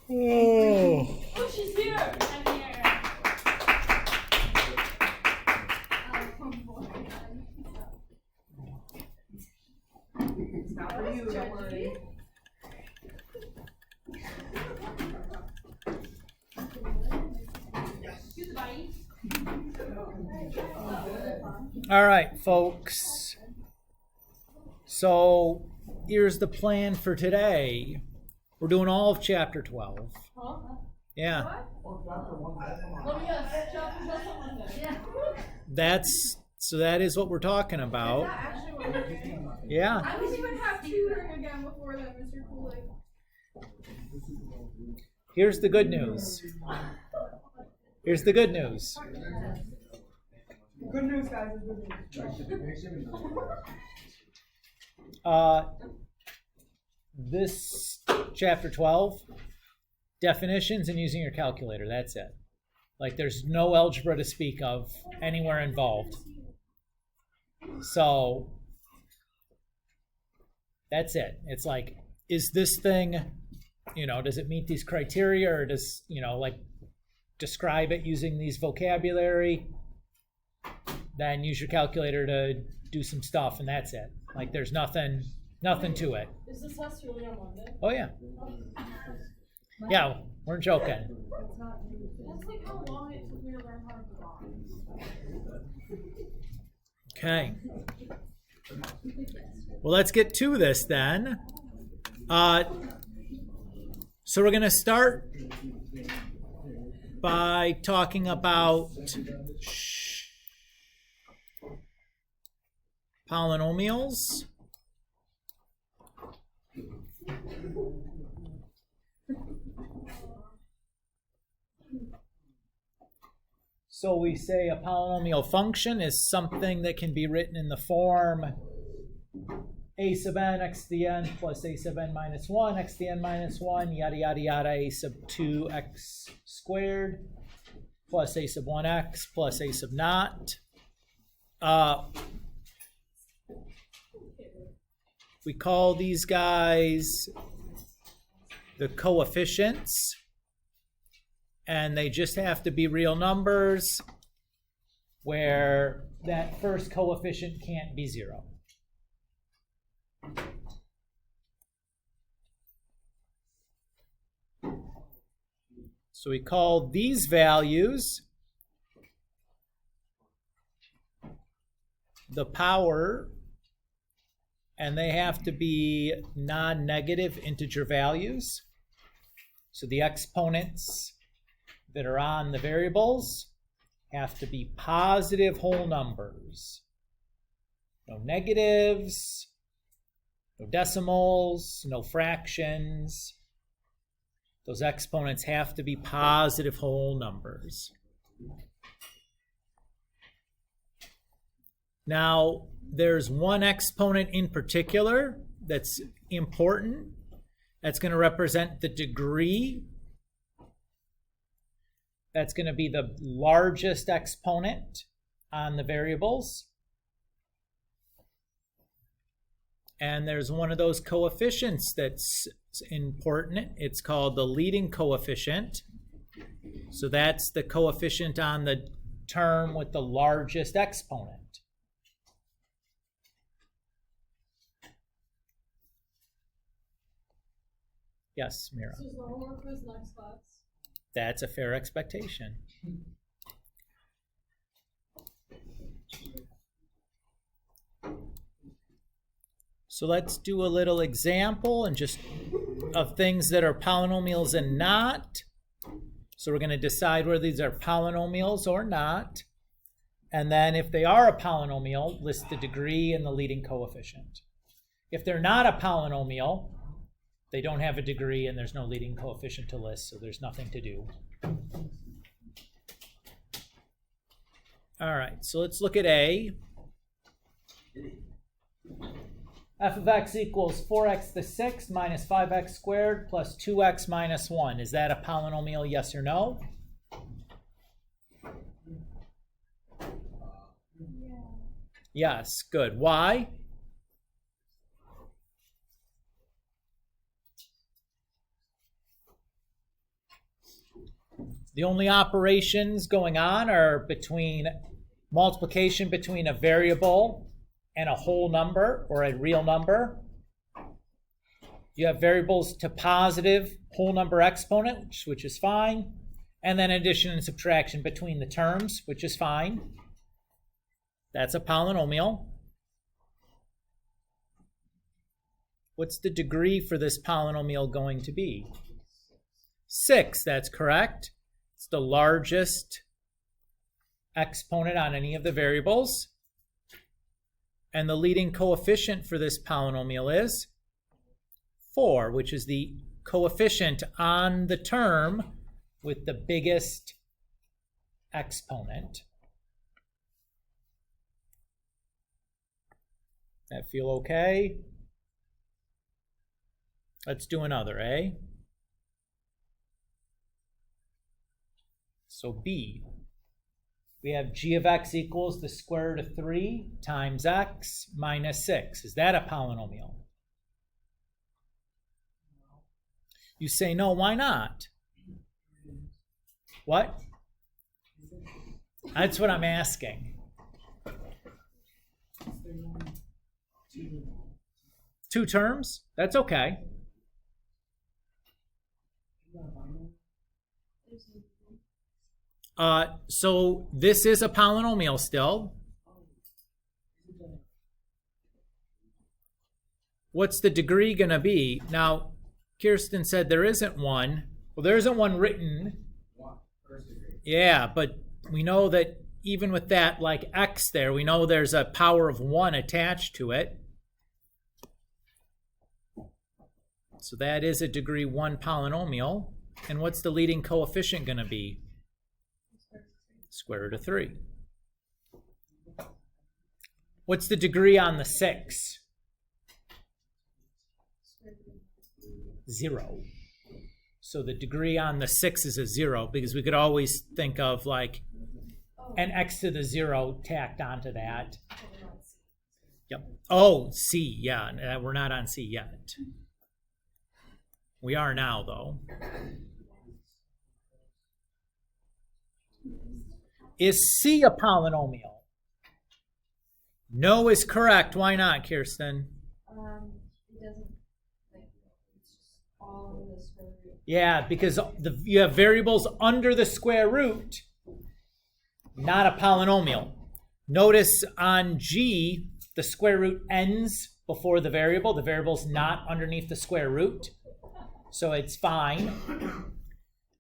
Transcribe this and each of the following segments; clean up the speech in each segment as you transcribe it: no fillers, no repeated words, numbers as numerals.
Oh. Oh, she's here. I'm here. It's not for you, don't worry. All right, folks. So here's the plan for today. We're doing all of chapter 12. Huh? Yeah. Oh, yes. That is what we're talking Is about. that actually what we're doing? Yeah. I don't even have tutoring again before that, Mr. Cooley. Here's the good news. Here's the good news. Good news, guys, is good news. This chapter 12, definitions and using your calculator. That's it. Like there's no algebra to speak of anywhere involved. So that's it. It's like, is this thing, does it meet these criteria, or does, describe it using these vocabulary? Then use your calculator to do some stuff, and that's it. Like there's nothing to it. Is this test really on Monday? Oh yeah. Yeah, we're joking. That's like how long it took me to learn how to draw. Okay. Well, let's get to this then. So we're going to start by talking about polynomials. So we say a polynomial function is something that can be written in the form a sub n x to the n plus a sub n minus 1 x to the n minus 1 yada yada yada a sub 2x squared plus a sub 1x plus a sub naught. We call these guys the coefficients, and they just have to be real numbers where that first coefficient can't be 0. So we call these values the power, and they have to be non-negative integer values. So the exponents that are on the variables have to be positive whole numbers. No negatives, no decimals, no fractions. Those exponents have to be positive whole numbers. Now, there's one exponent in particular that's important. That's going to represent the degree. That's going to be the largest exponent on the variables. And there's one of those coefficients that's important. It's called the leading coefficient. So that's the coefficient on the term with the largest exponent. Yes, Mira. So is the homework quiz next class? That's a fair expectation. So let's do a little example and just of things that are polynomials and not. So we're going to decide whether these are polynomials or not. And then if they are a polynomial, list the degree and the leading coefficient. If they're not a polynomial, they don't have a degree and there's no leading coefficient to list, so there's nothing to do. All right, so let's look at A. F of x equals 4x to the 6 minus 5x squared plus 2x minus 1. Is that a polynomial, yes or no? Yes, good. Why? The only operations going on are between multiplication between a variable and a whole number or a real number. You have variables to positive whole number exponent, which is fine. And then addition and subtraction between the terms, which is fine. That's a polynomial. What's the degree for this polynomial going to be? 6, that's correct. It's the largest exponent on any of the variables. And the leading coefficient for this polynomial is 4, which is the coefficient on the term with the biggest exponent. That feel okay? Let's do another, eh? So B, we have g of x equals the square root of 3 times x minus 6. Is that a polynomial? You say no, why not? What? That's what I'm asking. Two terms? That's okay. So this is a polynomial still. What's the degree going to be? Now, Kirsten said there isn't one. Well, there isn't one written. Yeah, but we know that even with that, like x there, we know there's a power of 1 attached to it. So that is a degree 1 polynomial. And what's the leading coefficient going to be? Square root of 3. What's the degree on the 6? 0. So the degree on the 6 is a 0, because we could always think of like an x to the 0 tacked onto that. Yep. Oh, C, yeah. We're not on C yet. We are now, though. Is C a polynomial? No is correct. Why not, Kirsten? It doesn't, like, it's just all in the square root. Yeah, because you have variables under the square root, not a polynomial. Notice on G, the square root ends before the variable. The variable's not underneath the square root, so it's fine.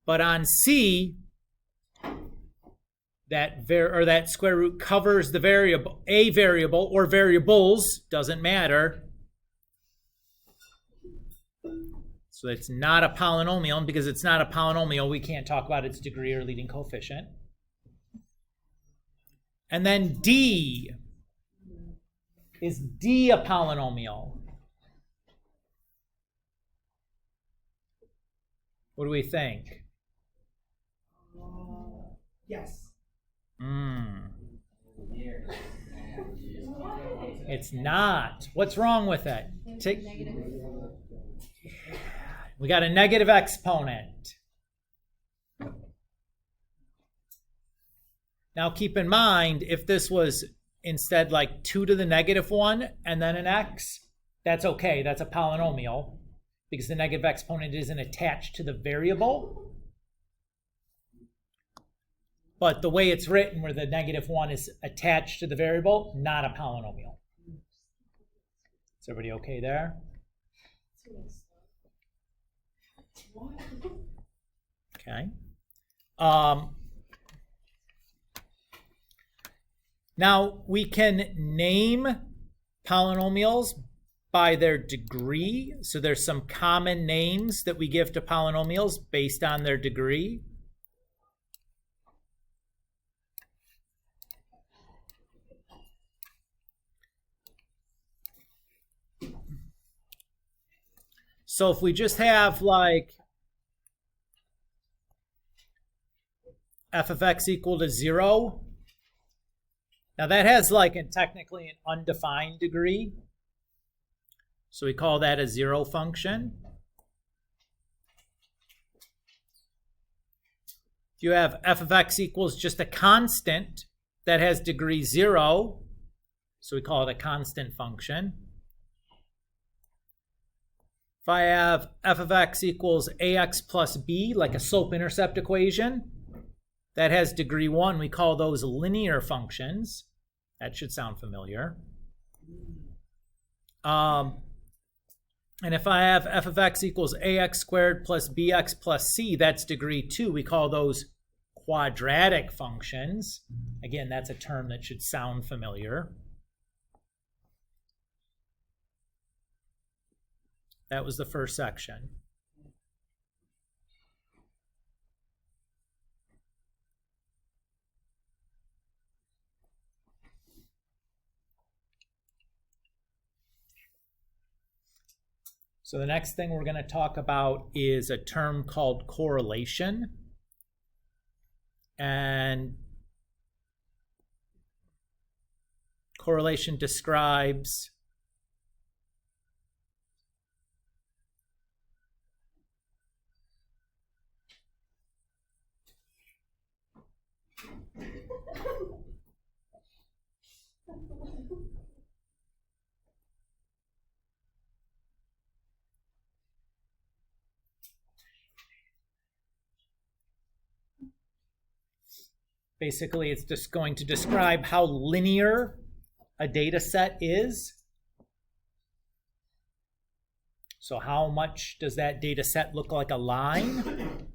But on C, that square root covers the variable, a variable or variables, doesn't matter. So it's not a polynomial, and because it's not a polynomial, we can't talk about its degree or leading coefficient. And then D. Is D a polynomial? What do we think? Yes. It's not. What's wrong with it? We got a negative exponent. Now keep in mind, if this was instead like 2 to the negative 1 and then an x, that's okay. That's a polynomial because the negative exponent isn't attached to the variable. But the way it's written, where the negative 1 is attached to the variable, not a polynomial. Is everybody okay there? Okay. Now, we can name polynomials by their degree. So there's some common names that we give to polynomials based on their degree. So if we just have like f of x equal to 0, now that has like technically an undefined degree. So we call that a 0 function. If you have f of x equals just a constant that has degree 0, so we call it a constant function. If I have f of x equals ax plus b, like a slope-intercept equation, that has degree 1, we call those linear functions. That should sound familiar. And if I have f of x equals ax squared plus bx plus c, that's degree 2. We call those quadratic functions. Again, that's a term that should sound familiar. That was the first section. So the next thing we're going to talk about is a term called correlation. And correlation describes basically, it's just going to describe how linear a data set is. So how much does that data set look like a line?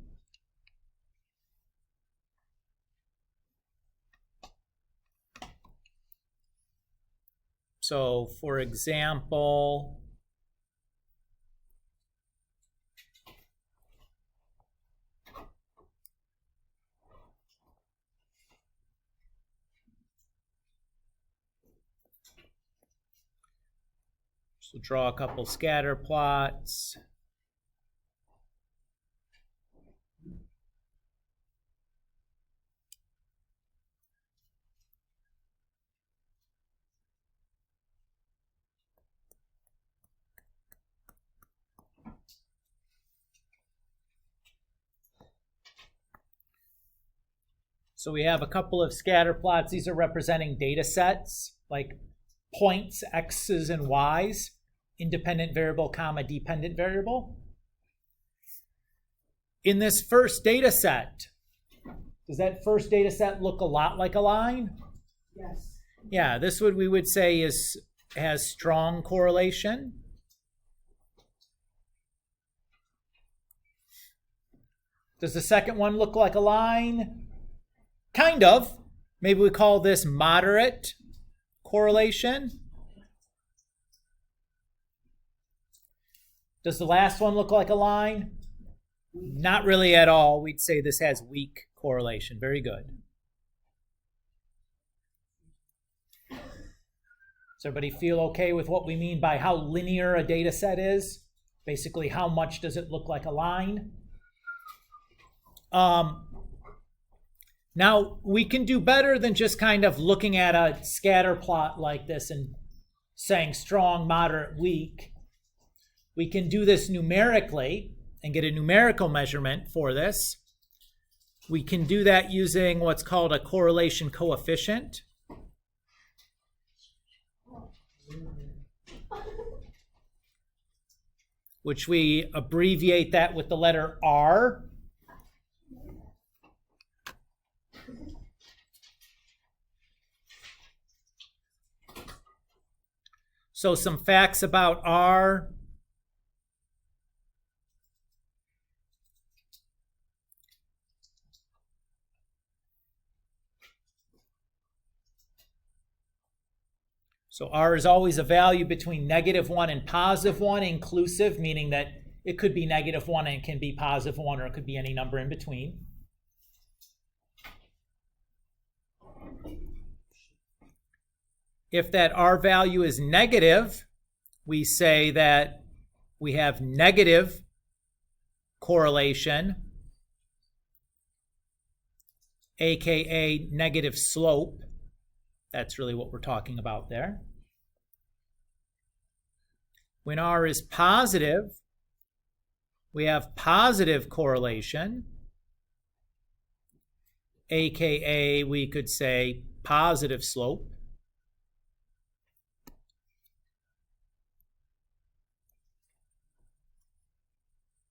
So for example, so draw a couple scatter plots. So we have a couple of scatter plots. These are representing data sets, like points, x's and y's, independent variable, comma, dependent variable. In this first data set, does that first data set look a lot like a line? Yes. Yeah, this would we would say has strong correlation. Does the second one look like a line? Kind of. Maybe we call this moderate correlation. Does the last one look like a line? Not really at all. We'd say this has weak correlation. Very good. Does everybody feel okay with what we mean by how linear a data set is? Basically, how much does it look like a line? Now, we can do better than just kind of looking at a scatter plot like this and saying strong, moderate, weak. We can do this numerically and get a numerical measurement for this. We can do that using what's called a correlation coefficient. Which we abbreviate that with the letter R. So some facts about R. So R is always a value between -1 and +1, inclusive, meaning that it could be -1 and it can be +1, or it could be any number in between. If that R value is negative, we say that we have negative correlation, aka negative slope. That's really what we're talking about there. When R is positive, we have positive correlation. AKA we could say positive slope.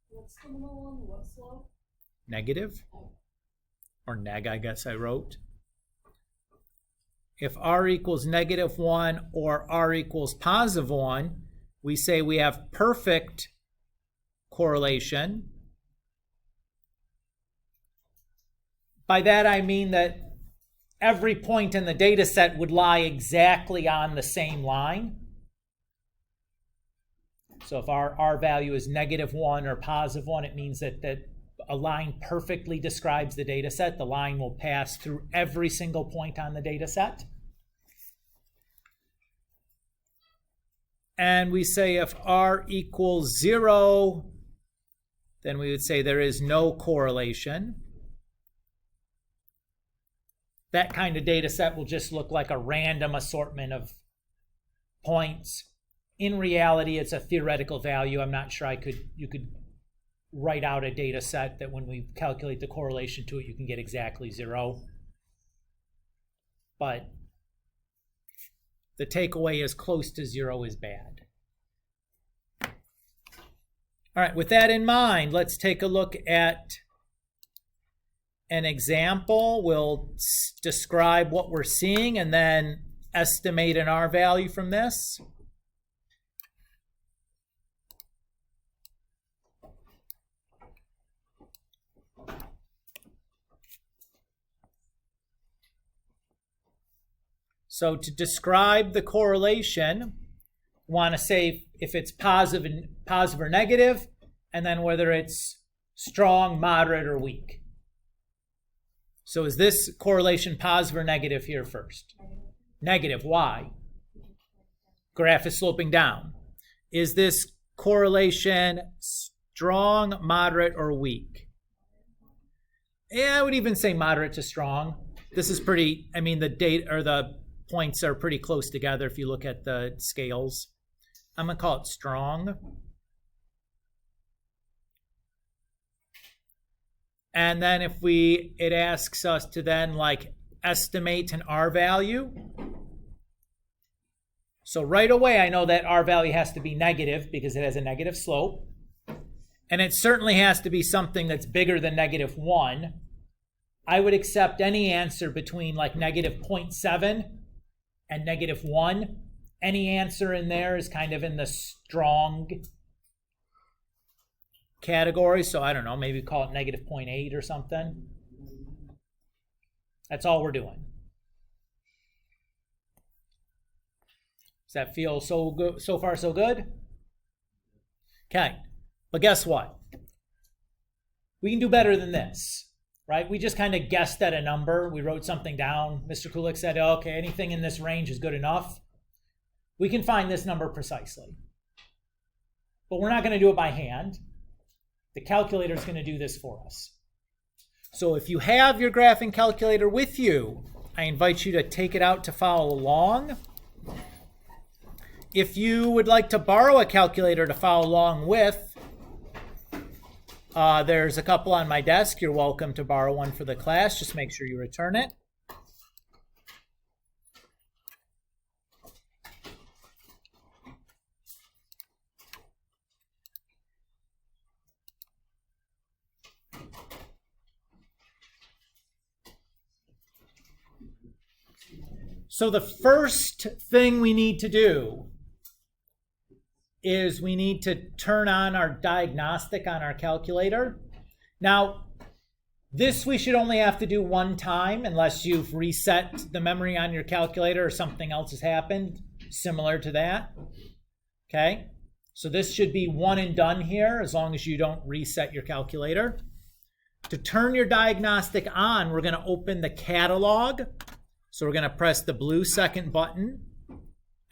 What's the middle one? What slope? Negative, or neg, I guess I wrote. If r equals -1 or r equals +1, we say we have perfect correlation. By that I mean that every point in the data set would lie exactly on the same line. So if our R value is -1 or +1, it means that a line perfectly describes the data set. The line will pass through every single point on the data set. And we say if R equals 0, then we would say there is no correlation. That kind of data set will just look like a random assortment of points. In reality, it's a theoretical value. I'm not sure you could write out a data set that when we calculate the correlation to it, you can get exactly 0. But the takeaway is close to 0 is bad. All right, with that in mind, let's take a look at an example. We'll describe what we're seeing and then estimate an R value from this. So to describe the correlation, we want to say if it's positive or negative, and then whether it's strong, moderate, or weak. So is this correlation positive or negative here first? Negative. Why? Graph is sloping down. Is this correlation strong, moderate, or weak? Yeah, I would even say moderate to strong. This is pretty, I mean, the date or the points are pretty close together if you look at the scales. I'm going to call it strong. And then if it asks us to then like estimate an R value. So right away I know that R value has to be negative because it has a negative slope. And it certainly has to be something that's bigger than -1. I would accept any answer between like -0.7 and -1. Any answer in there is kind of in the strong category. So I don't know, maybe call it -0.8 or something. That's all we're doing. Does that feel so good? So far, so good? Okay, but guess what? We can do better than this, right? We just kind of guessed at a number. We wrote something down. Mr. Kulik said, okay, anything in this range is good enough. We can find this number precisely. But we're not going to do it by hand. The calculator is going to do this for us. So if you have your graphing calculator with you, I invite you to take it out to follow along. If you would like to borrow a calculator to follow along with, there's a couple on my desk. You're welcome to borrow one for the class. Just make sure you return it. So the first thing we need to do is we need to turn on our diagnostic on our calculator. Now, this we should only have to do one time unless you've reset the memory on your calculator or something else has happened similar to that. Okay, so this should be one and done here as long as you don't reset your calculator. To turn your diagnostic on, we're going to open the catalog. So we're going to press the blue second button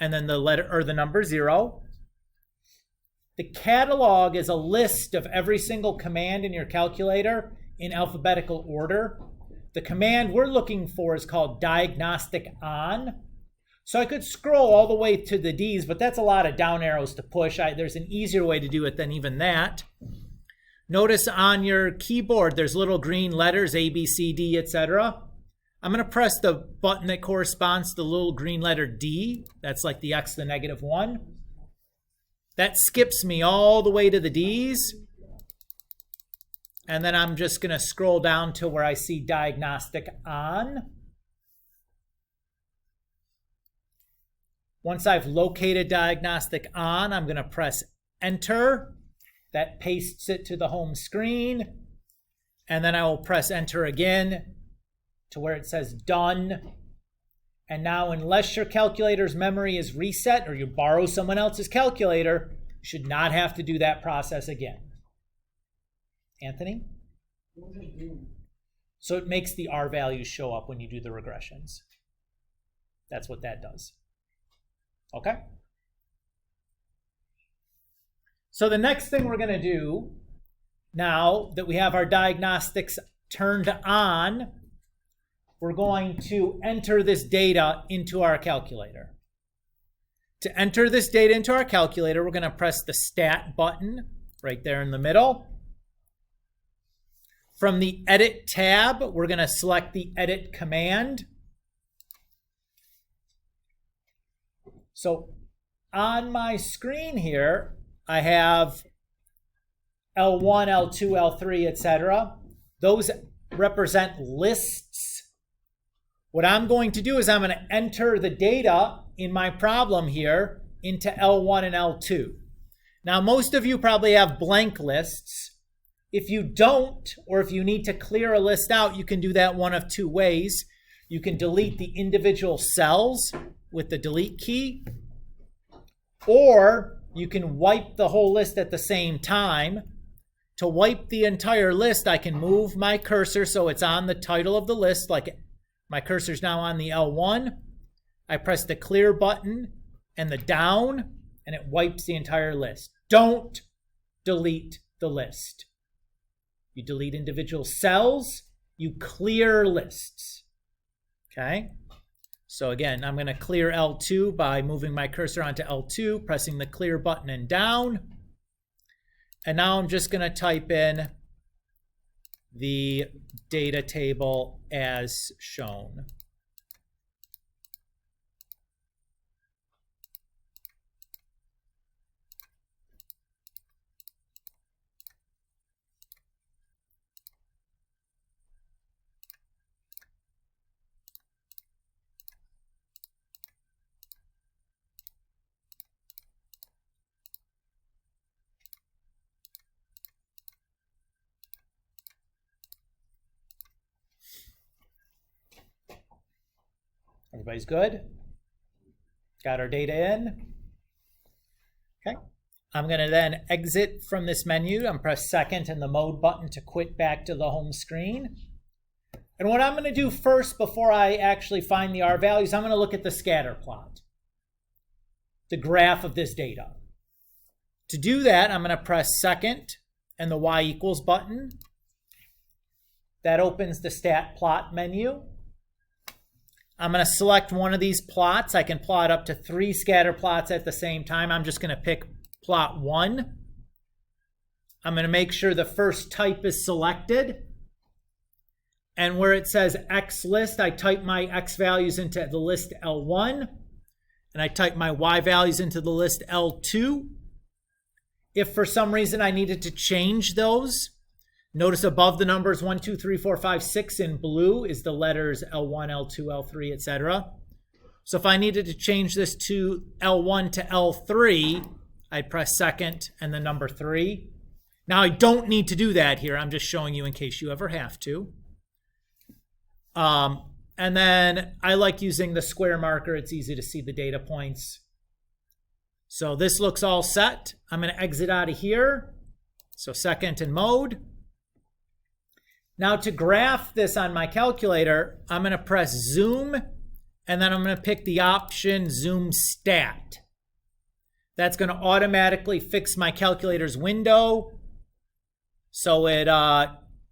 and then the letter or the number 0. The catalog is a list of every single command in your calculator in alphabetical order. The command we're looking for is called diagnostic on. So I could scroll all the way to the D's, but that's a lot of down arrows to push. There's an easier way to do it than even that. Notice on your keyboard, there's little green letters, A, B, C, D, etc. I'm going to press the button that corresponds to the little green letter D. That's like the X to the -1. That skips me all the way to the D's. And then I'm just going to scroll down to where I see diagnostic on. Once I've located diagnostic on, I'm going to press enter. That pastes it to the home screen. And then I will press enter again to where it says done. And now, unless your calculator's memory is reset or you borrow someone else's calculator, you should not have to do that process again. Anthony? So it makes the R values show up when you do the regressions. That's what that does. Okay? So the next thing we're going to do, now that we have our diagnostics turned on, we're going to enter this data into our calculator. To enter this data into our calculator, we're going to press the Stat button right there in the middle. From the Edit tab, we're going to select the Edit command. So on my screen here, I have L1, L2, L3, etc. Those represent lists. What I'm going to do is I'm going to enter the data in my problem here into L1 and L2. Now, most of you probably have blank lists. If you don't, or if you need to clear a list out, you can do that one of two ways. You can delete the individual cells with the delete key, or you can wipe the whole list at the same time. To wipe the entire list, I can move my cursor so it's on the title of the list, like my cursor's now on the L1. I press the clear button and the down, and it wipes the entire list. Don't delete the list. You delete individual cells, you clear lists. Okay? So again, I'm going to clear L2 by moving my cursor onto L2, pressing the clear button and down. And now I'm just going to type in the data table as shown. Everybody's good? Got our data in? Okay. I'm going to then exit from this menu. I'm press second and the mode button to quit back to the home screen. And what I'm going to do first before I actually find the R values, I'm going to look at the scatter plot, the graph of this data. To do that, I'm going to press second and the Y equals button. That opens the stat plot menu. I'm going to select one of these plots. I can plot up to 3 scatter plots at the same time. I'm just going to pick plot 1. I'm going to make sure the first type is selected. And where it says X list, I type my X values into the list L1. And I type my Y values into the list L2. If for some reason I needed to change those, notice above the numbers 1, 2, 3, 4, 5, 6 in blue is the letters L1, L2, L3, etc. So if I needed to change this to L1 to L3, I'd press second and the number 3. Now I don't need to do that here. I'm just showing you in case you ever have to. And then I like using the square marker. It's easy to see the data points. So this looks all set. I'm going to exit out of here. So second in mode. Now to graph this on my calculator, I'm going to press zoom, and then I'm going to pick the option zoom stat. That's going to automatically fix my calculator's window. So it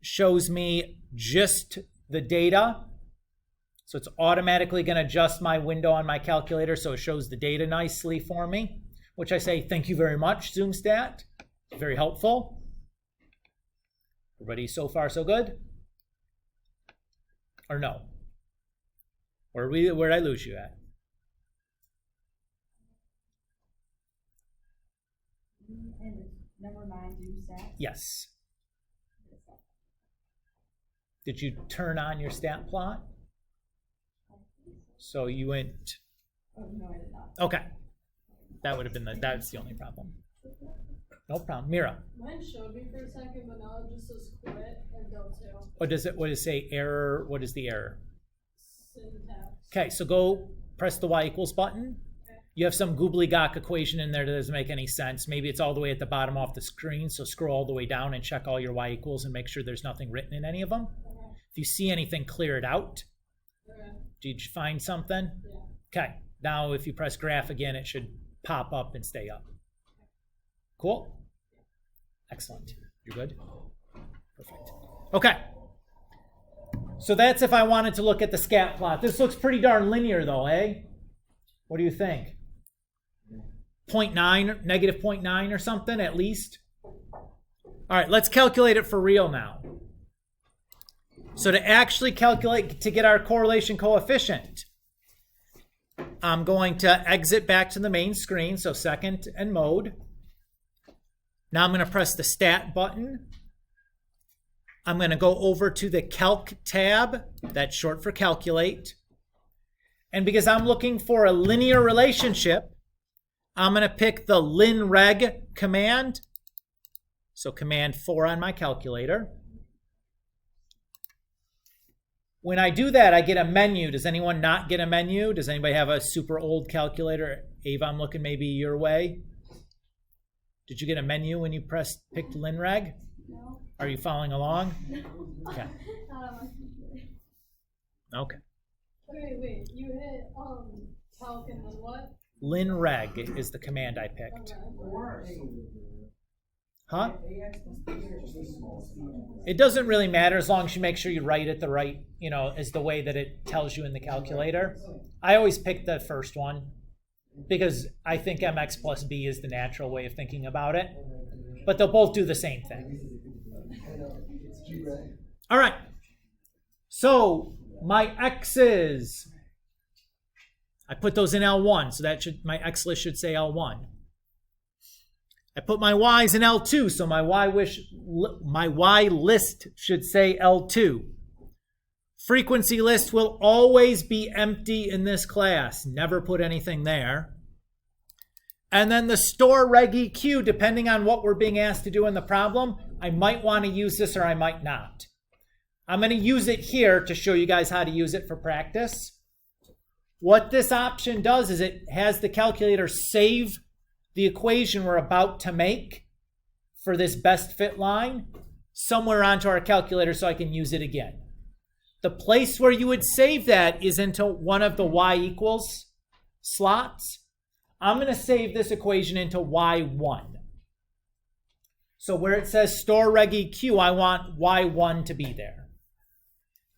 shows me just the data. So it's automatically going to adjust my window on my calculator so it shows the data nicely for me, which I say thank you very much, zoom stat. Very helpful. Everybody so far so good? Or no? Where'd I lose you at? And number 9 do stats. Yes. Did you turn on your stat plot? So you went. Oh, no, I did not. Okay. That would have been that's the only problem. No problem. Mira. Mine showed me for a second, but now it just says quit and go to What does it say? Error. What is the error? syntax. Okay, so go press the y equals button. You have some gobbledygook equation in there that doesn't make any sense. Maybe it's all the way at the bottom off the screen, so scroll all the way down and check all your y equals and make sure there's nothing written in any of them. Okay. If you see anything, clear it out. Okay. Did you find something? Yeah. Okay, now if you press graph again, it should pop up and stay up. Cool? Excellent. You're good? Perfect. Okay. So that's if I wanted to look at the scat plot. This looks pretty darn linear though, eh? What do you think? 0.9, negative 0.9 or something at least? All right, let's calculate it for real now. So to actually calculate, to get our correlation coefficient, I'm going to exit back to the main screen, so second and mode. Now I'm going to press the stat button. I'm going to go over to the calc tab, that's short for calculate. And because I'm looking for a linear relationship, I'm going to pick the linreg command. So command 4 on my calculator. When I do that, I get a menu. Does anyone not get a menu? Does anybody have a super old calculator? Ava, I'm looking maybe your way. Did you get a menu when you picked linreg? No. Are you following along? Okay. Not on my computer. Okay. Wait, you hit calc and then what? Linreg is the command I picked. Okay. Huh? It doesn't really matter as long as you make sure you write it the right, is the way that it tells you in the calculator. I always pick the first one because I think mx plus b is the natural way of thinking about it. But they'll both do the same thing. All right. So my x's, I put those in L1, so my x list should say L1. I put my y's in L2, so my y list should say L2. Frequency list will always be empty in this class. Never put anything there. And then the store reg EQ, depending on what we're being asked to do in the problem, I might want to use this or I might not. I'm going to use it here to show you guys how to use it for practice. What this option does is it has the calculator save the equation we're about to make for this best fit line somewhere onto our calculator so I can use it again. The place where you would save that is into one of the y equals slots. I'm going to save this equation into y1. So where it says store reg EQ, I want y1 to be there.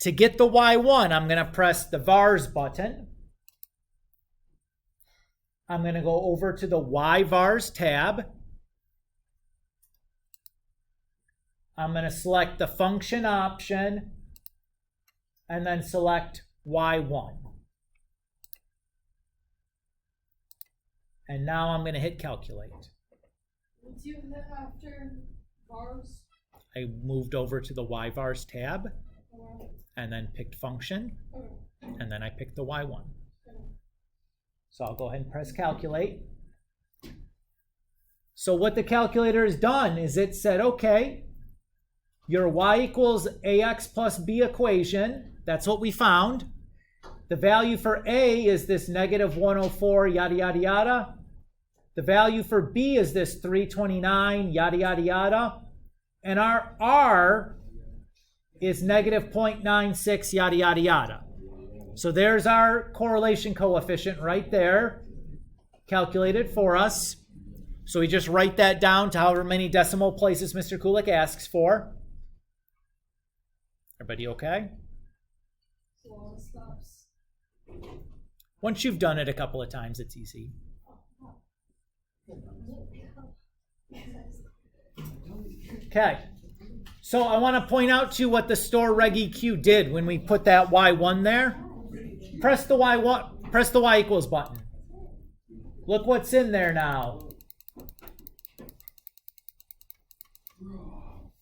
To get the y1, I'm going to press the vars button. I'm going to go over to the yvars tab. I'm going to select the function option and then select y1. And now I'm going to hit calculate. Once you hit after vars, I moved over to the yvars tab okay. and then picked function, and then I picked the y1. Okay. So I'll go ahead and press calculate. So what the calculator has done is it said, okay, your y equals ax plus b equation, that's what we found. The value for a is this negative 104, yada, yada, yada. The value for b is this 329, yada, yada, yada. And our r is negative 0.96, yada, yada, yada. So there's our correlation coefficient right there, calculated for us. So we just write that down to however many decimal places Mr. Kulik asks for. Everybody okay? So all the stops. Once you've done it a couple of times, it's easy. Okay. So I want to point out to you what the store reg EQ did when we put that Y1 there. Press the Y1, press the Y equals button. Look what's in there now.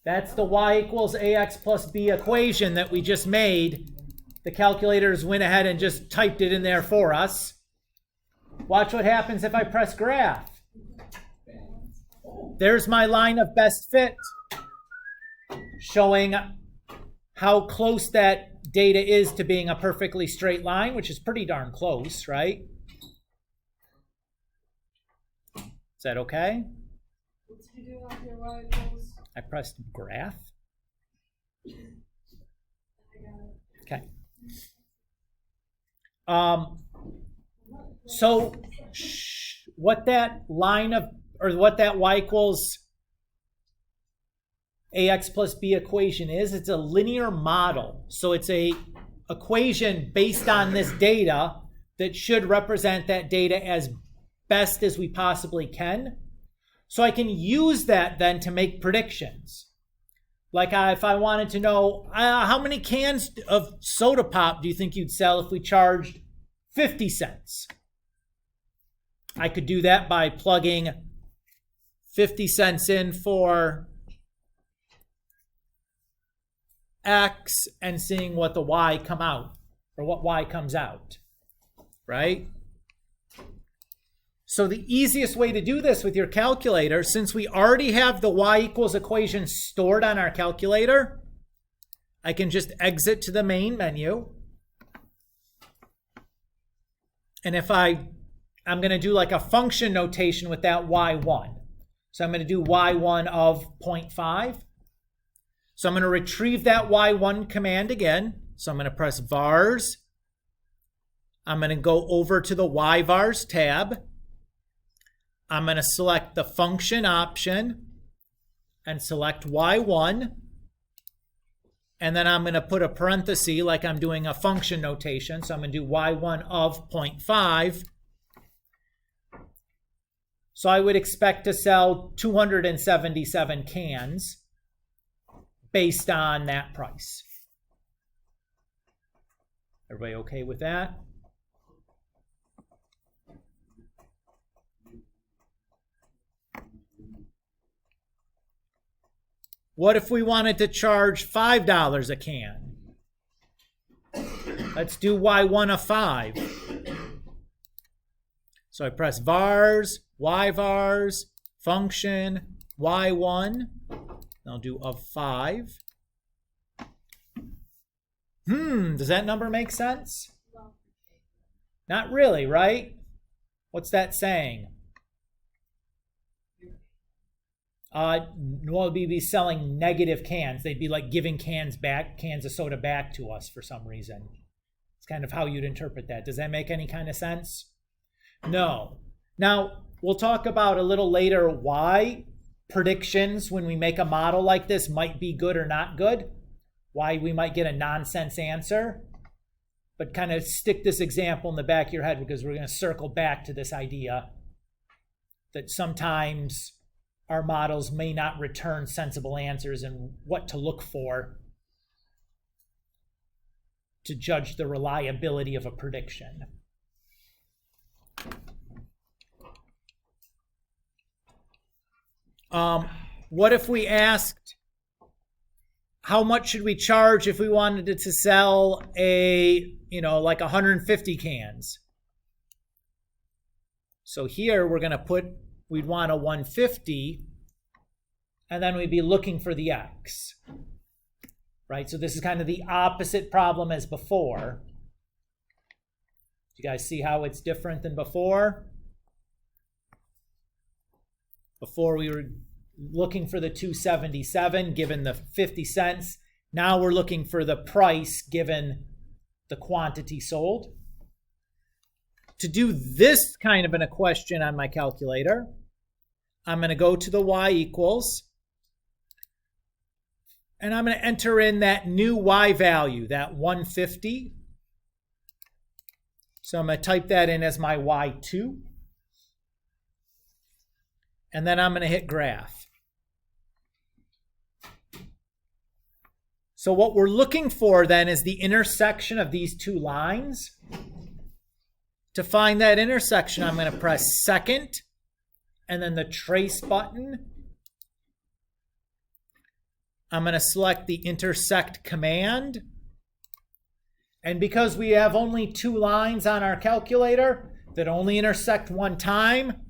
That's the Y equals AX plus B equation that we just made. The calculators went ahead and just typed it in there for us. Watch what happens if I press graph. There's my line of best fit, showing how close that data is to being a perfectly straight line, which is pretty darn close, right? Is that okay? What did you do on your Y equals? I pressed graph. I got it. Okay. So what that line of, or what that Y equals AX plus B equation is, it's a linear model. So it's a equation based on this data that should represent that data as best as we possibly can. So I can use that then to make predictions. Like if I wanted to know how many cans of soda pop do you think you'd sell if we charged 50 cents? I could do that by plugging 50 cents in for X and seeing what the Y come out, or what Y comes out, right? So the easiest way to do this with your calculator, since we already have the Y equals equation stored on our calculator, I can just exit to the main menu. And if I'm going to do like a function notation with that Y1. So I'm going to do Y1 of 0.5. So I'm going to retrieve that Y1 command again. So I'm going to press vars. I'm going to go over to the yvars tab. I'm going to select the function option and select Y1. And then I'm going to put a parenthesis like I'm doing a function notation. So I'm going to do Y1 of 0.5. So I would expect to sell 277 cans based on that price. Everybody okay with that? What if we wanted to charge $5 a can? Let's do Y1 of 5. So I press vars, yvars, function, Y1. I'll do of 5. Does that number make sense? Not really, right? What's that saying? Well, we'd be selling negative cans. They'd be like giving cans of soda back to us for some reason. It's kind of how you'd interpret that. Does that make any kind of sense? No. Now, we'll talk about a little later why predictions when we make a model like this might be good or not good. Why we might get a nonsense answer. But kind of stick this example in the back of your head because we're going to circle back to this idea that sometimes our models may not return sensible answers and what to look for to judge the reliability of a prediction. What if we asked, how much should we charge if we wanted to sell like 150 cans? So here we're going to put, we'd want a 150, and then we'd be looking for the X, right? So this is kind of the opposite problem as before. You guys see how it's different than before? Before we were looking for the 277 given the 50 cents. Now we're looking for the price given the quantity sold. To do this kind of a question on my calculator, I'm going to go to the Y equals, and I'm going to enter in that new Y value, that 150. So I'm going to type that in as my Y2. And then I'm going to hit graph. So what we're looking for then is the intersection of these two lines. To find that intersection, I'm going to press second and then the trace button. I'm going to select the intersect command. And because we have only two lines on our calculator that only intersect one time,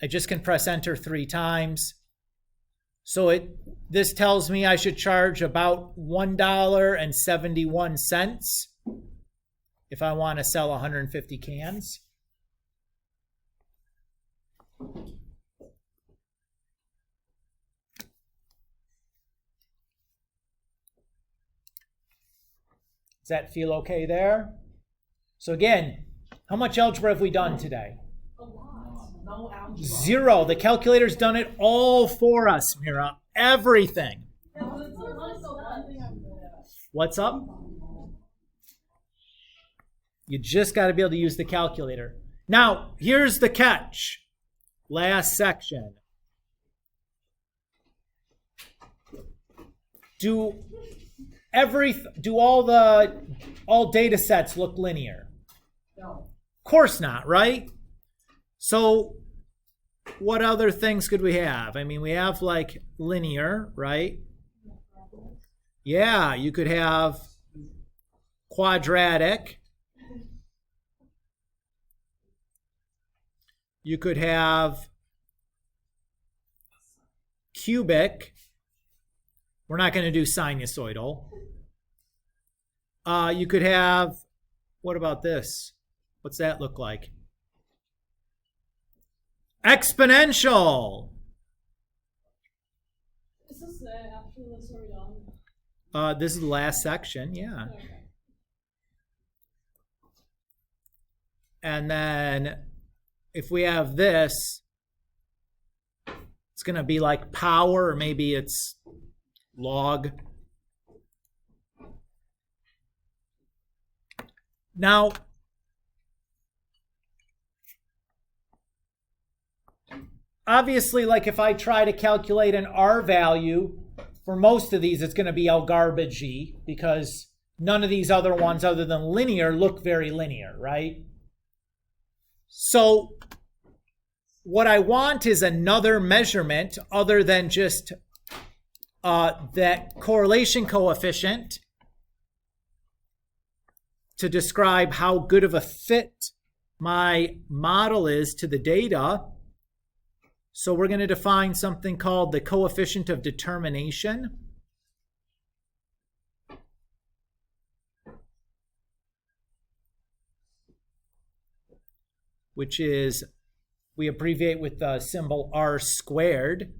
I just can press enter 3 times. So this tells me I should charge about $1.71 if I want to sell 150 cans. Does that feel okay there? So again, how much algebra have we done today? A lot. No algebra. 0. The calculator's done it all for us, Mira. Everything. Yeah, but it's the one thing I'm good at. What's up? You just got to be able to use the calculator. Now, here's the catch. Last section. Do all data sets look linear? No. Of course not, right? So what other things could we have? I mean, we have like linear, right? Yeah, you could have quadratic. You could have cubic. We're not going to do sinusoidal. You could have, what about this? What's that look like? Exponential. Is this after this are we done? This is the last section, yeah. Okay. And then if we have this, it's going to be like power, or maybe it's log. Now, obviously, like if I try to calculate an R value, for most of these, it's going to be all garbagey because none of these other ones other than linear look very linear, right? So what I want is another measurement other than just that correlation coefficient to describe how good of a fit my model is to the data. So we're going to define something called the coefficient of determination. Which is, we abbreviate with the symbol R squared.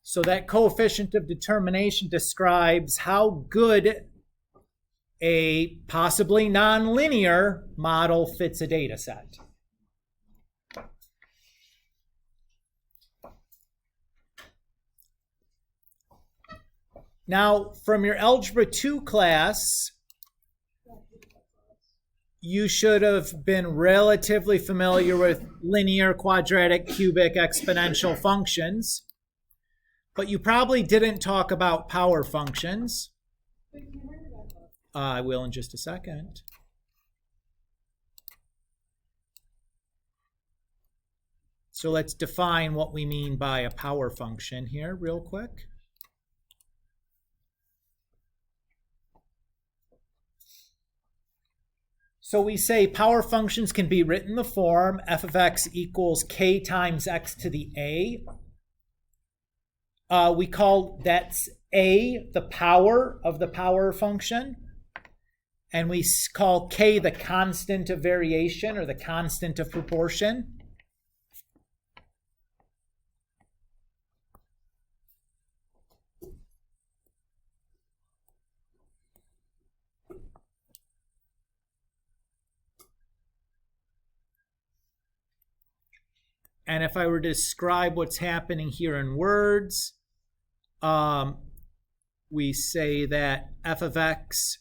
So that coefficient of determination describes how good a possibly nonlinear model fits a data set. Now, from your Algebra 2 class, you should have been relatively familiar with linear, quadratic, cubic, exponential functions. But you probably didn't talk about power functions. I will in just a second. So let's define what we mean by a power function here real quick. So we say power functions can be written in the form f of x equals k times x to the a. We call that's a the power of the power function. And we call k the constant of variation or the constant of proportion. And if I were to describe what's happening here in words, we say that f of x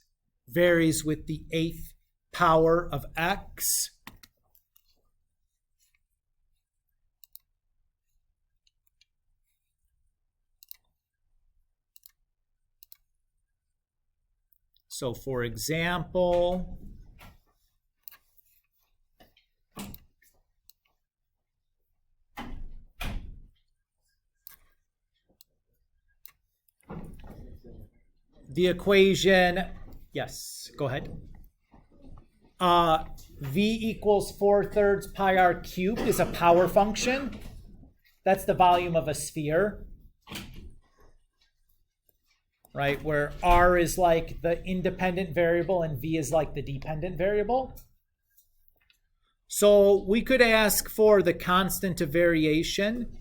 varies with the 8th power of x. So for example, the equation, yes, go ahead. V equals 4/3 pi r cubed is a power function. That's the volume of a sphere, right? Where r is like the independent variable and v is like the dependent variable. So we could ask for the constant of variation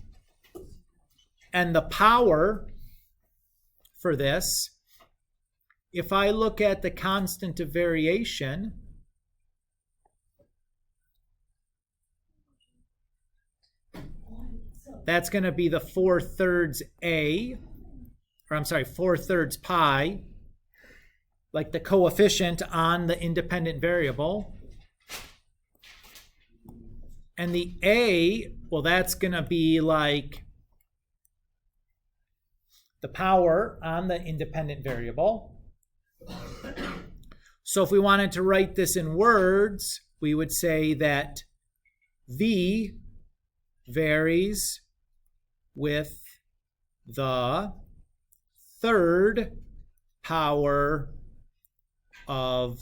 and the power for this. If I look at the constant of variation, that's going to be the 4/3 a, or I'm sorry, 4/3 pi, like the coefficient on the independent variable. And the a, well, that's going to be like the power on the independent variable. So if we wanted to write this in words, we would say that v varies with the 3rd power of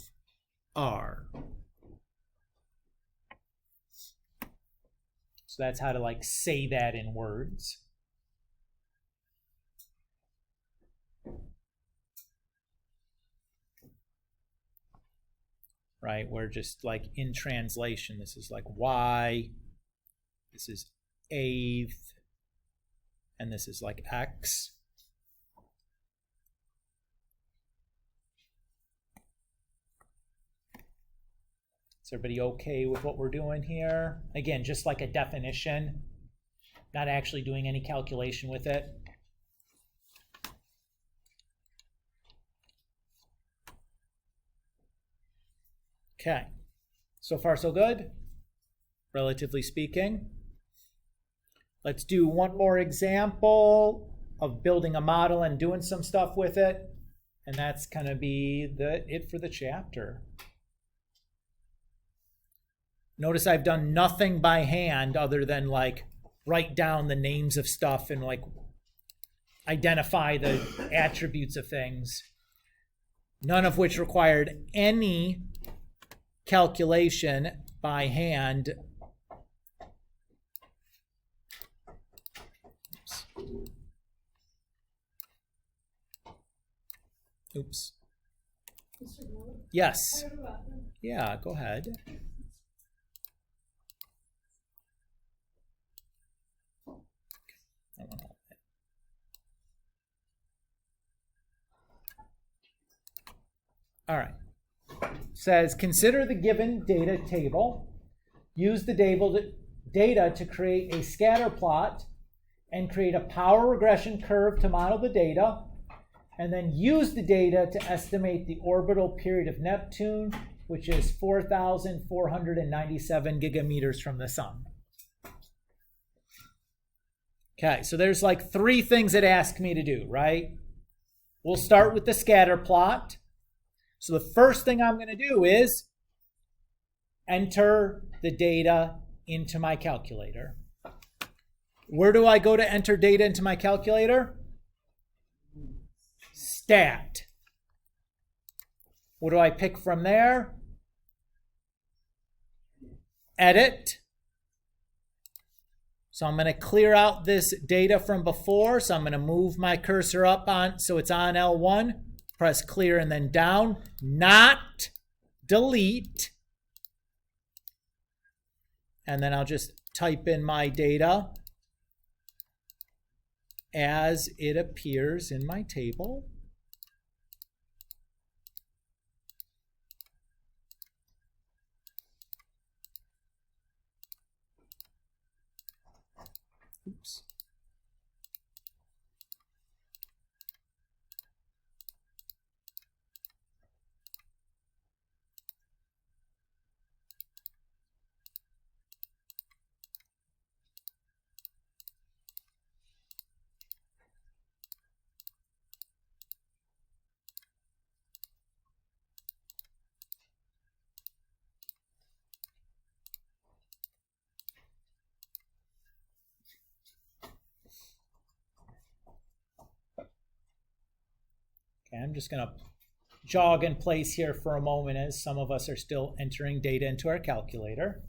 r. So that's how to like say that in words. Right, we're just like in translation, this is like y, this is 8th, and this is like x. Is everybody okay with what we're doing here? Again, just like a definition, not actually doing any calculation with it. Okay, so far so good, relatively speaking. Let's do one more example of building a model and doing some stuff with it. And that's going to be it for the chapter. Notice I've done nothing by hand other than like write down the names of stuff and like identify the attributes of things. None of which required any calculation by hand. Oops. Yes. Yeah, go ahead. All right. Says, consider the given data table. Use the data to create a scatter plot and create a power regression curve to model the data, and then use the data to estimate the orbital period of Neptune, which is 4,497 gigameters from the sun. Okay, so there's like 3 things it asked me to do, right? We'll start with the scatter plot. So the first thing I'm going to do is enter the data into my calculator. Where do I go to enter data into my calculator? Stat. What do I pick from there? Edit. So I'm going to clear out this data from before. So I'm going to move my cursor up on, so it's on L1. Press clear and then down. Not delete. And then I'll just type in my data as it appears in my table. Oops. Okay, I'm just going to jog in place here for a moment as some of us are still entering data into our calculator.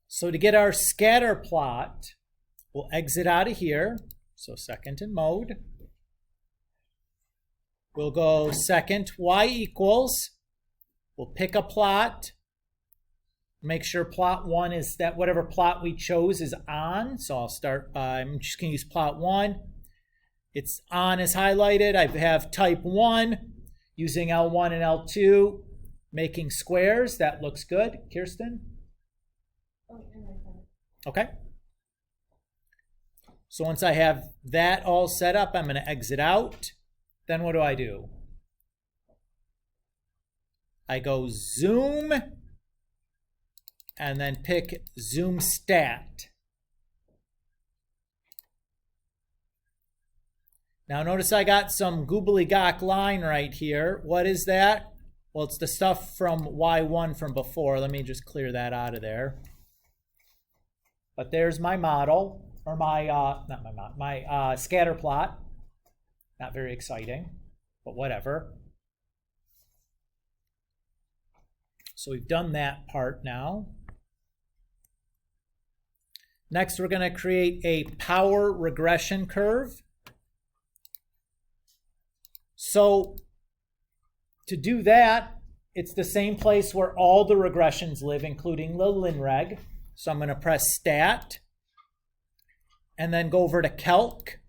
So to get our scatter plot, we'll exit out of here. So second in mode. We'll go second y equals. We'll pick a plot. Make sure plot 1 is that whatever plot we chose is on. So I'll start, I'm just going to use plot 1. It's on is highlighted. I have type 1 using L1 and L2, making squares. That looks good. Kirsten? Okay. So once I have that all set up, I'm going to exit out. Then what do? I go zoom and then pick zoom stat. Now notice I got some gobbledygook line right here. What is that? Well, it's the stuff from Y1 from before. Let me just clear that out of there. But there's my model, or my, not my model, my scatter plot. Not very exciting, but whatever. So we've done that part now. Next, we're going to create a power regression curve. So to do that, it's the same place where all the regressions live, including the linreg. So I'm going to press stat and then go over to calc.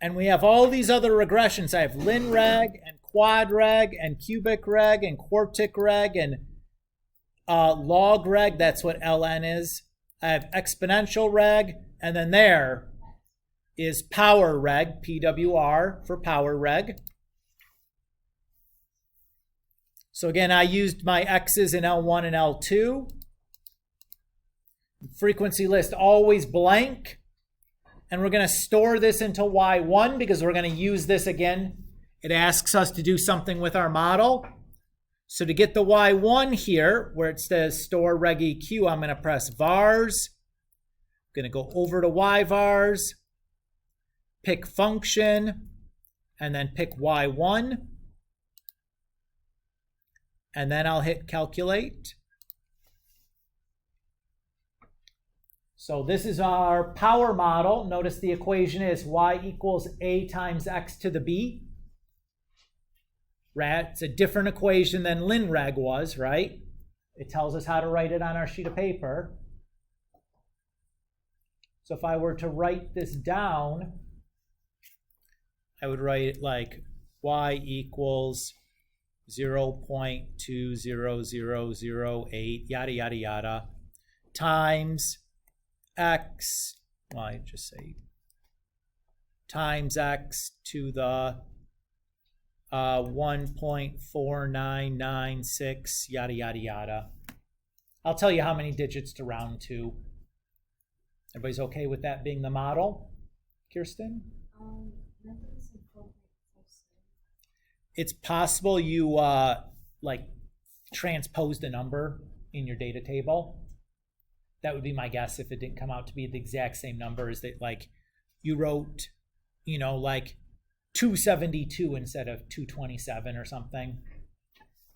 And we have all these other regressions. I have linreg and quadreg and cubic reg and quartic reg and log reg. That's what ln is. I have exponential reg, and then there is power reg, PWR for power reg. So again, I used my x's in L1 and L2. Frequency list always blank. And we're going to store this into Y1 because we're going to use this again. It asks us to do something with our model. So to get the Y1 here, where it says store reg EQ, I'm going to press vars. I'm going to go over to yvars, pick function, and then pick Y1. And then I'll hit calculate. So this is our power model. Notice the equation is y equals a times x to the b. Right? It's a different equation than linreg was, right? It tells us how to write it on our sheet of paper. So if I were to write this down, I would write it like y equals 0.20008, yada, yada, yada, times x, well, I just say times x to the 1.4996, yada, yada, yada. I'll tell you how many digits to round to. Everybody's okay with that being the model? Kirsten? It's possible you like transposed a number in your data table. That would be my guess if it didn't come out to be the exact same number, is that like you wrote, you know, like 272 instead of 227 or something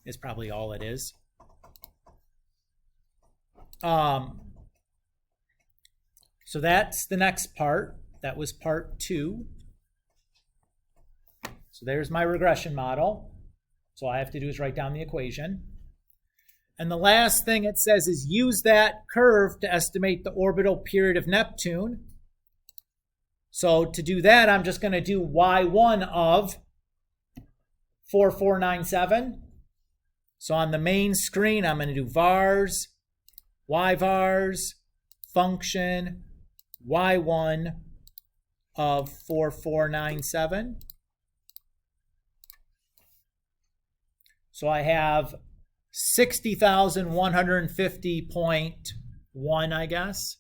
is probably all it is. So that's the next part. That was part 2. So there's my regression model. So all I have to do is write down the equation. And the last thing it says is use that curve to estimate the orbital period of Neptune. So to do that, I'm just going to do y1 of 4497. So on the main screen, I'm going to do vars, yvars, function, y1 of 4497. So I have 60,150.1, I guess.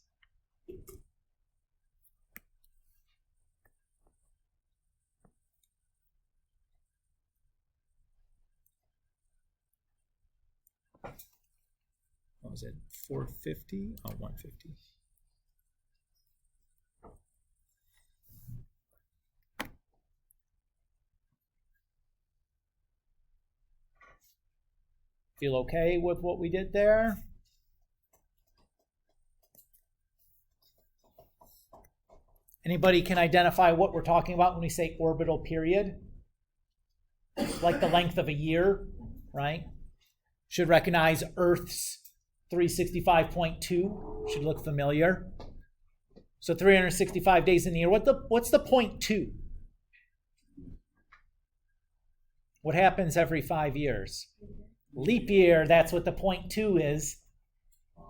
What was it? 450? Oh, 150. Feel okay with what we did there? Anybody can identify what we're talking about when we say orbital period? Like the length of a year, right? Should recognize Earth's 365.2. Should look familiar. So 365 days in the year. What's the 0.2? What happens every 5 years? Leap year, that's what the 0.2 is.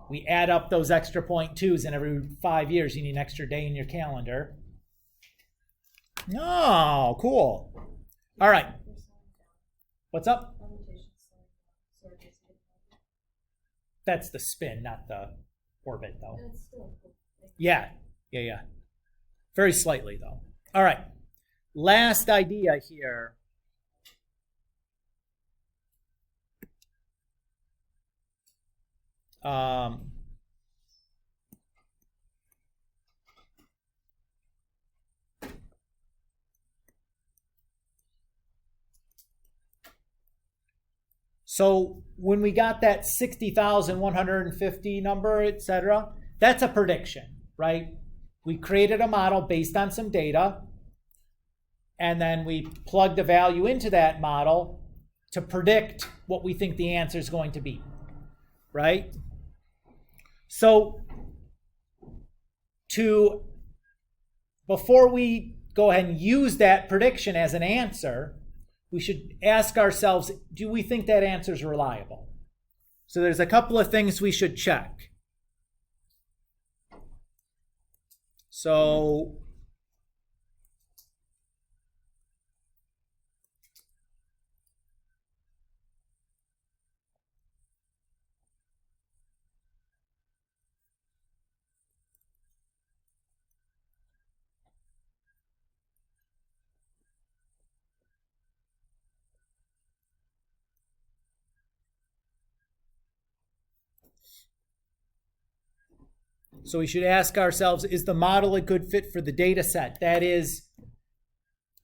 We add up those extra 0.2s, and every 5 years you need an extra day in your calendar. Oh, cool. All right. What's up? That's the spin, not the orbit, though. Yeah. Very slightly, though. All right. Last idea here. So when we got that 60,150 number, etc., that's a prediction, right? We created a model based on some data, and then we plugged a value into that model to predict what we think the answer is going to be, right? So before we go ahead and use that prediction as an answer, we should ask ourselves, do we think that answer is reliable? So there's a couple of things we should check. So we should ask ourselves, is the model a good fit for the data set? That is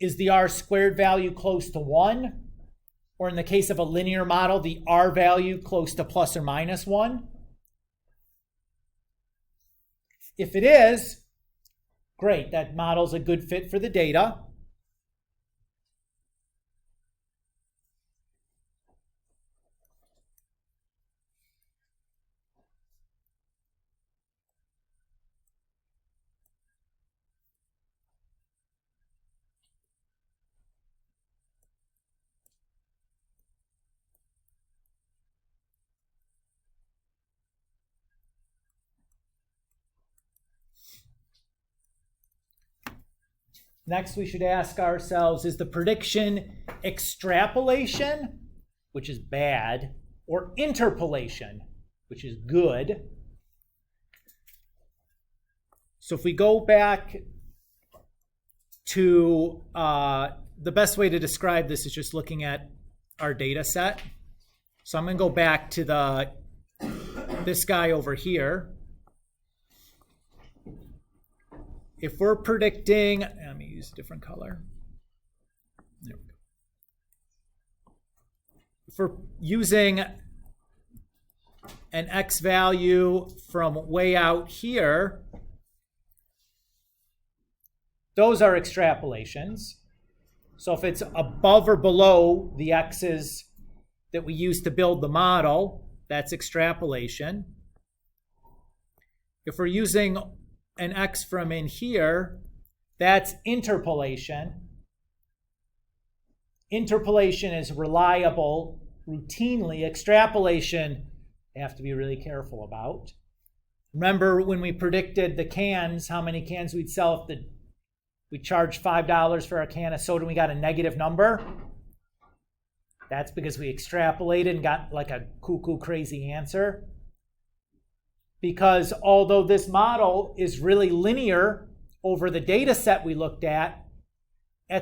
the R squared value close to 1? Or in the case of a linear model, the R value close to plus or minus 1? If it is, great, that model's a good fit for the data. Next, we should ask ourselves, is the prediction extrapolation, which is bad, or interpolation, which is good? So if we go back to, the best way to describe this is just looking at our data set. So I'm going to go back to this guy over here. If we're predicting, let me use a different color. There we go. If we're using an X value from way out here, those are extrapolations. So if it's above or below the X's that we use to build the model, that's extrapolation. If we're using an X from in here, that's interpolation. Interpolation is reliable routinely. Extrapolation, you have to be really careful about. Remember when we predicted the cans, how many cans we'd sell if we charged $5 for a can of soda and we got a negative number? That's because we extrapolated and got like a cuckoo crazy answer. Because although this model is really linear over the data set we looked at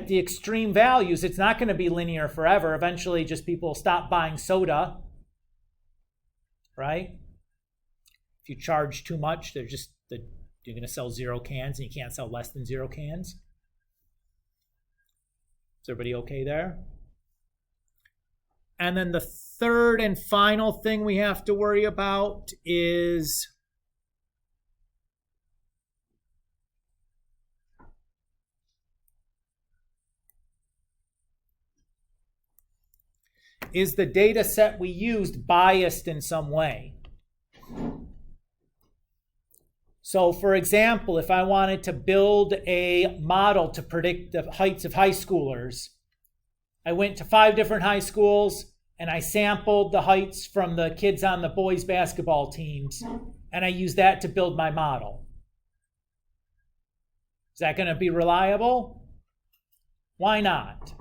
the extreme values, it's not going to be linear forever. Eventually, just people will stop buying soda, right? If you charge too much, you're going to sell 0 cans and you can't sell less than 0 cans. Is everybody okay there? And then the third and final thing we have to worry about is the data set we used biased in some way? So for example, if I wanted to build a model to predict the heights of high schoolers, I went to 5 different high schools and I sampled the heights from the kids on the boys basketball teams, and I used that to build my model. Is that going to be reliable? Why not?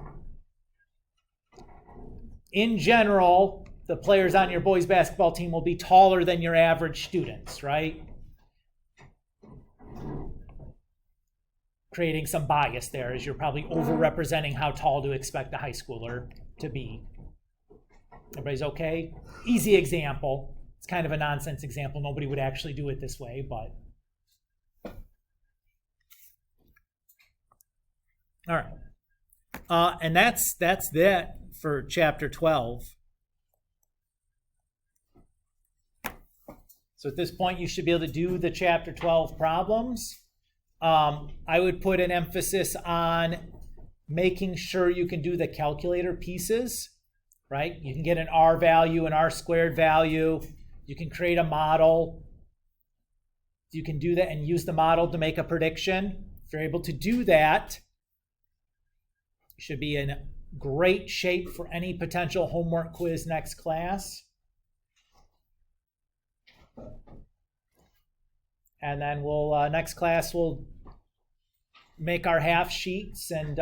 In general, the players on your boys basketball team will be taller than your average students, right? Creating some bias there, as you're probably overrepresenting how tall to expect a high schooler to be. Everybody's okay? Easy example. It's kind of a nonsense example. Nobody would actually do it this way, but. All right. And that's that for chapter 12. So at this point, you should be able to do the chapter 12 problems. I would put an emphasis on making sure you can do the calculator pieces, right? You can get an R value, an R squared value. You can create a model. You can do that and use the model to make a prediction. If you're able to do that, you should be in great shape for any potential homework quiz next class. And then we'll next class we'll make our half sheets and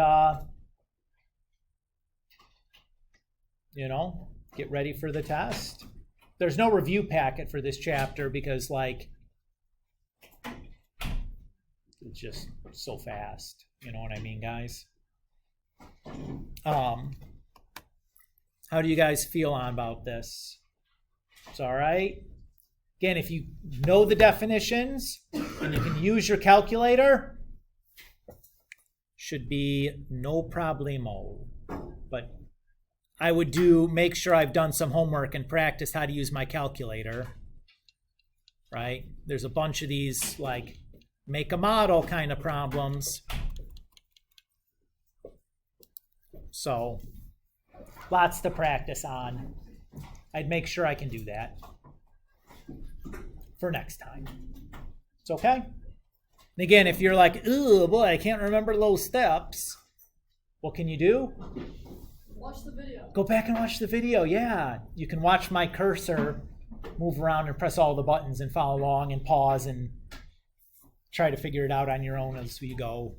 get ready for the test. There's no review packet for this chapter because it's just so fast. You know what I mean, guys? How do you guys feel about this? It's all right? Again, if you know the definitions and you can use your calculator, should be no problemo. But I would make sure I've done some homework and practice how to use my calculator, right? There's a bunch of these make a model kind of problems. So lots to practice on. I'd make sure I can do that for next time. It's okay? And again, if you're like, oh boy, I can't remember those steps, what can you do? Watch the video. Go back and watch the video. Yeah, you can watch my cursor move around and press all the buttons and follow along and pause and try to figure it out on your own as we go.